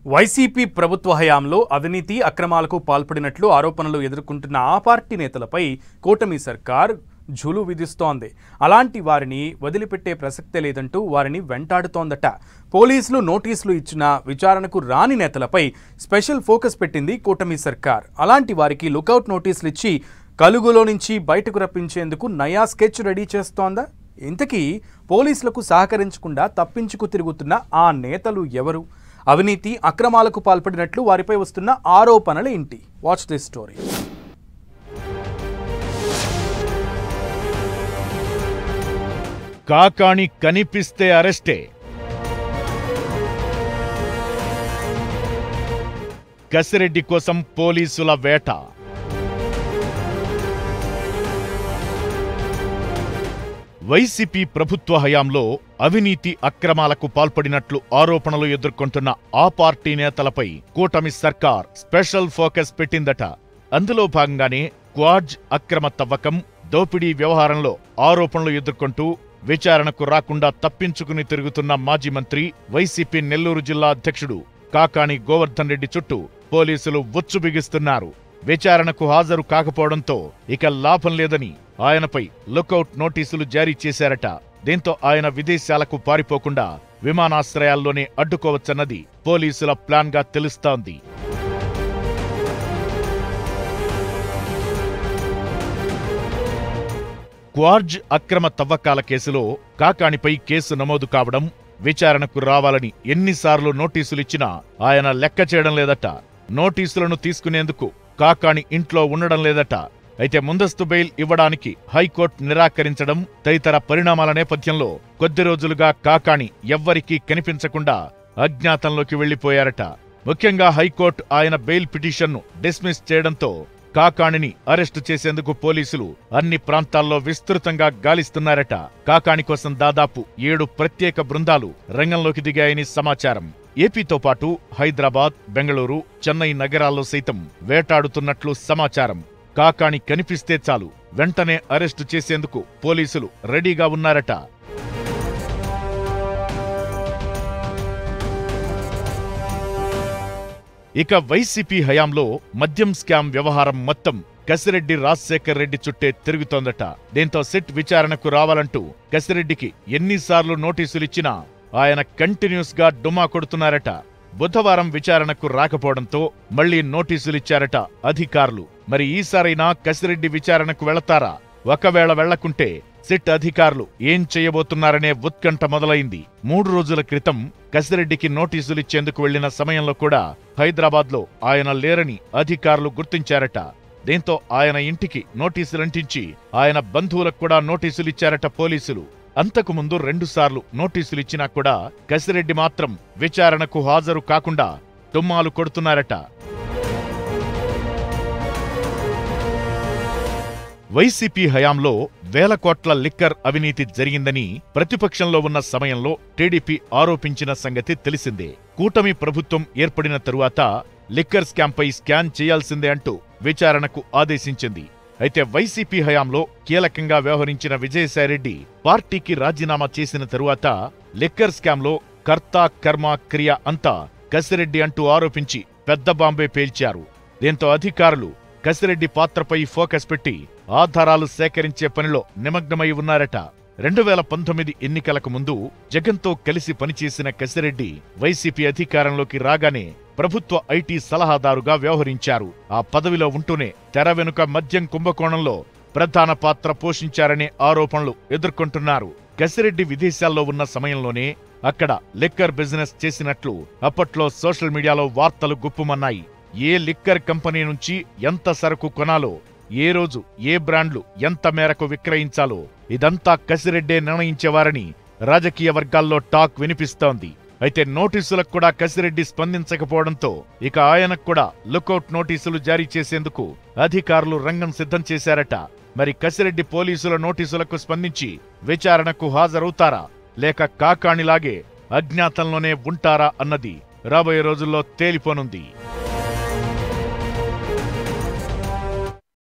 YCP ప్రభుత్వ హయాంలో అవినీతి అక్రమాలకు పాల్పడినట్లు ఆరోపణలు ఎదుర్కొంటున్న ఆ పార్టీ నేతలపై కూటమి సర్కార్ జులు విధిస్తోంది. అలాంటి వారిని వదిలిపెట్టే ప్రసక్తే లేదంటూ వారిని వెంటాడుతోందట. పోలీసులు నోటీసులు ఇచ్చిన విచారణకు రాని నేతలపై స్పెషల్ ఫోకస్ పెట్టింది కూటమి సర్కార్. అలాంటి వారికి లుకౌట్ నోటీసులు ఇచ్చి కలుగులో నుంచి బయటకు రప్పించేందుకు నయా స్కెచ్ రెడీ చేస్తోందా? ఇంతకీ పోలీసులకు సహకరించకుండా తప్పించుకు తిరుగుతున్న ఆ నేతలు ఎవరు? అవినీతి అక్రమాలకు పాల్పడినట్లు వారిపై వస్తున్న ఆరోపణలు ఏంటి? Watch this story. కాకాణి కనిపిస్తే అరెస్టే. కసిరెడ్డి కోసం పోలీసుల వేట. వైసీపీ ప్రభుత్వ హయాంలో అవినీతి అక్రమాలకు పాల్పడినట్లు ఆరోపణలు ఎదుర్కొంటున్న ఆ పార్టీ నేతలపై కూటమి సర్కార్ స్పెషల్ ఫోకస్ పెట్టిందట. అందులో భాగంగానే క్వాడ్జ్ అక్రమ తవ్వకం, దోపిడీ వ్యవహారంలో ఆరోపణలు ఎదుర్కొంటూ విచారణకు రాకుండా తప్పించుకుని తిరుగుతున్న మాజీ మంత్రి, వైసీపీ నెల్లూరు జిల్లా అధ్యక్షుడు కాకాణి గోవర్ధన్ రెడ్డి చుట్టూ పోలీసులు ఉచ్చు బిగిస్తున్నారు. విచారణకు హాజరు కాకపోవడంతో ఇక లాభం లేదని ఆయనపై లుకౌట్ నోటీసులు జారీ చేశారట. దీంతో ఆయన విదేశాలకు పారిపోకుండా విమానాశ్రయాల్లోనే అడ్డుకోవచ్చన్నది పోలీసుల ప్లాన్గా తెలుస్తోంది. క్వాడ్జ్ అక్రమ తవ్వకాల కేసులో కాకాణిపై కేసు నమోదు కావడం, విచారణకు రావాలని ఎన్నిసార్లు నోటీసులిచ్చినా ఆయన లెక్క చేయడం లేదట. నోటీసులను తీసుకునేందుకు కాకాణి ఇంట్లో ఉండడం లేదట. అయితే ముందస్తు బెయిల్ ఇవ్వడానికి హైకోర్టు నిరాకరించడం తదితర పరిణామాల నేపథ్యంలో కొద్ది రోజులుగా కాకాణి ఎవ్వరికీ కనిపించకుండా అజ్ఞాతంలోకి వెళ్లిపోయారట. ముఖ్యంగా హైకోర్టు ఆయన బెయిల్ పిటిషన్ను డిస్మిస్ చేయడంతో కాకాణిని అరెస్టు చేసేందుకు పోలీసులు అన్ని ప్రాంతాల్లో విస్తృతంగా గాలిస్తున్నారట. కాకాణి కోసం దాదాపు 7 ప్రత్యేక బృందాలు రంగంలోకి దిగాయని సమాచారం. ఏపీతో పాటు హైదరాబాద్, బెంగళూరు, చెన్నై నగరాల్లో సైతం వేటాడుతున్నట్లు సమాచారం. కాకాణి కనిపిస్తే చాలు వెంటనే అరెస్టు చేసేందుకు పోలీసులు రెడీగా ఉన్నారట. ఇక వైసీపీ హయాంలో మద్యం స్కామ్ వ్యవహారం మొత్తం కసిరెడ్డి రాజశేఖర్ రెడ్డి చుట్టే తిరుగుతోందట. దీంతో సిట్ విచారణకు రావాలంటూ కసిరెడ్డికి ఎన్నిసార్లు నోటీసులిచ్చినా ఆయన కంటిన్యూస్ గా డుమా కొడుతున్నారట. బుధవారం విచారణకు రాకపోవడంతో మళ్లీ నోటీసులిచ్చారట అధికారులు. మరి ఈసారైనా కసిరెడ్డి విచారణకు వెళతారా? ఒకవేళ వెళ్లకుంటే సిట్ అధికారులు ఏం చేయబోతున్నారనే ఉత్కంఠ మొదలైంది. 3 రోజుల క్రితం కసిరెడ్డికి నోటీసులిచ్చేందుకు వెళ్లిన సమయంలో కూడా హైదరాబాద్లో ఆయన లేరని అధికారులు గుర్తించారట. దీంతో ఆయన ఇంటికి నోటీసులంటించి ఆయన బంధువులకు కూడా నోటీసులిచ్చారట పోలీసులు. అంతకుముందు 2 సార్లు నోటీసులిచ్చినా కూడా కసిరెడ్డి మాత్రం విచారణకు హాజరు కాకుండా డుమ్మాలు కొడుతున్నారట. వైసీపీ హయాంలో వేల కోట్ల లిక్కర్ అవినీతి జరిగిందని ప్రతిపక్షంలో ఉన్న సమయంలో టీడీపీ ఆరోపించిన సంగతి తెలిసిందే. కూటమి ప్రభుత్వం ఏర్పడిన తరువాత లిక్కర్ స్కాంపై స్కాన్ చేయాల్సిందే అంటూ విచారణకు ఆదేశించింది. అయితే వైసీపీ హయాంలో కీలకంగా వ్యవహరించిన విజయసాయిరెడ్డి పార్టీకి రాజీనామా చేసిన తరువాత లిక్కర్ స్కామ్లో కర్త కర్మ క్రియ అంతా కసిరెడ్డి అంటూ ఆరోపించి పెద్ద బాంబే పేల్చారు. దీంతో అధికారులు కసిరెడ్డి పాత్రపై ఫోకస్ పెట్టి ఆధారాలు సేకరించే పనిలో నిమగ్నమై ఉన్నారట. 2019 ఎన్నికలకు ముందు జగన్తో కలిసి పనిచేసిన కసిరెడ్డి వైసీపీ అధికారంలోకి రాగానే ప్రభుత్వ ఐటీ సలహాదారుగా వ్యవహరించారు. ఆ పదవిలో ఉంటూనే తెర వెనుక మద్యం కుంభకోణంలో ప్రధాన పాత్ర పోషించారనే ఆరోపణలు ఎదుర్కొంటున్నారు. కసిరెడ్డి విదేశాల్లో ఉన్న సమయంలోనే అక్కడ లిక్కర్ బిజినెస్ చేసినట్లు అప్పట్లో సోషల్ మీడియాలో వార్తలు గుప్పుమన్నాయి. ఏ లిక్కర్ కంపెనీ నుంచి ఎంత సరుకు కొనాలో, ఏ రోజు ఏ బ్రాండ్లు ఎంత మేరకు విక్రయించాలో ఇదంతా కసిరెడ్డే నిర్ణయించేవారని రాజకీయ వర్గాల్లో టాక్ వినిపిస్తోంది. అయితే నోటీసులకు కూడా కసిరెడ్డి స్పందించకపోవడంతో ఇక ఆయనకు కూడా లుకౌట్ నోటీసులు జారీ చేసేందుకు అధికారులు రంగం సిద్ధం చేశారట. మరి కసిరెడ్డి పోలీసుల నోటీసులకు స్పందించి విచారణకు హాజరవుతారా, లేక కాకాణిలాగే అజ్ఞాతంలోనే ఉంటారా అన్నది రాబోయే రోజుల్లో తేలిపోనుంది.